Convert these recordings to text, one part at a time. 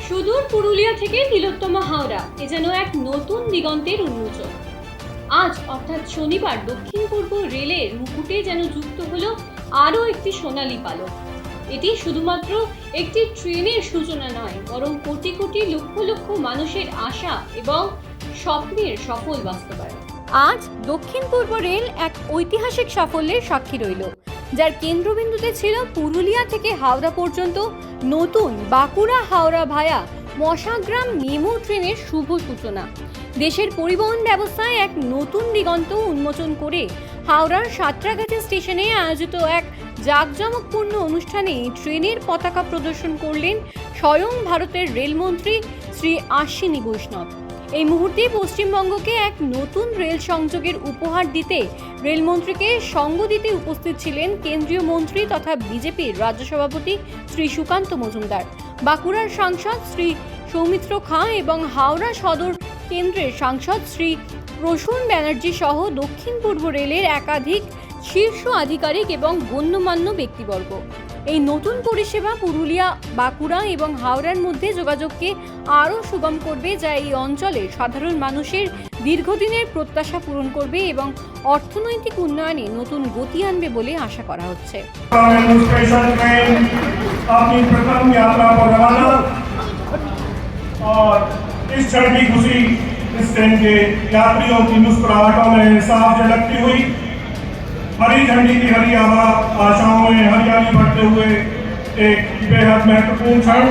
সুদূর পুরুলিয়া থেকে তিলোত্তমা হাওড়া এ যেন এক নতুন দিগন্তের উন্মোচন। আজ অর্থাৎ শনিবার দক্ষিণ পূর্ব রেলের মুকুটে যেন যুক্ত হলো আরও একটি সোনালী পালক। এটি শুধুমাত্র একটি ট্রেনের সূচনা নয়, বরং কোটি কোটি লক্ষ লক্ষ মানুষের আশা এবং স্বপ্নের সফল বাস্তবায়ন। আজ দক্ষিণ পূর্ব রেল এক ঐতিহাসিক সাফল্যের সাক্ষী রইল, যার কেন্দ্রবিন্দুতে ছিল পুরুলিয়া থেকে হাওড়া পর্যন্ত নতুন বাঁকুড়া হাওড়া ভায়া মশাগ্রাম মেমু ট্রেনের শুভ সূচনা। দেশের পরিবহন ব্যবস্থায় এক নতুন দিগন্ত উন্মোচন করে হাওড়ার সাঁতরাগাছি স্টেশনে আয়োজিত এক জাঁকজমকপূর্ণ অনুষ্ঠানে ট্রেনের পতাকা প্রদর্শন করলেন স্বয়ং ভারতের রেলমন্ত্রী শ্রী আশ্বিনী বৈষ্ণব। এই মুহূর্তে পশ্চিমবঙ্গকে এক নতুন রেল সংযোগের উপহার দিতে রেলমন্ত্রীকে সঙ্গ দিতে উপস্থিত ছিলেন কেন্দ্রীয় মন্ত্রী তথা বিজেপির রাজ্য সভাপতি শ্রী সুকান্ত মজুমদার, বাঁকুড়ার সাংসদ শ্রী সৌমিত্র খাঁ এবং হাওড়া সদর কেন্দ্রের সাংসদ শ্রী প্রসূন ব্যানার্জি সহ দক্ষিণ পূর্ব রেলের একাধিক শীর্ষ আধিকারিক এবং গণ্যমান্য ব্যক্তিবর্গ। এই নতুন পরিষেবা পুরুলিয়া, বাঁকুড়া এবং হাওড়ার মধ্যে যোগাযোগকে আরও সুগম করবে, যা এই অঞ্চলের সাধারণ মানুষের দীর্ঘদিনের প্রত্যাশা পূরণ করবে এবং অর্থনৈতিক উন্নয়নে নতুন গতি আনবে বলে আশা করা হচ্ছে। हरी झंडी की हरी आशाओं में हरियाली बढ़ते हुए एक बेहद महत्वपूर्ण क्षण।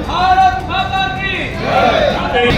भारत माता की जय।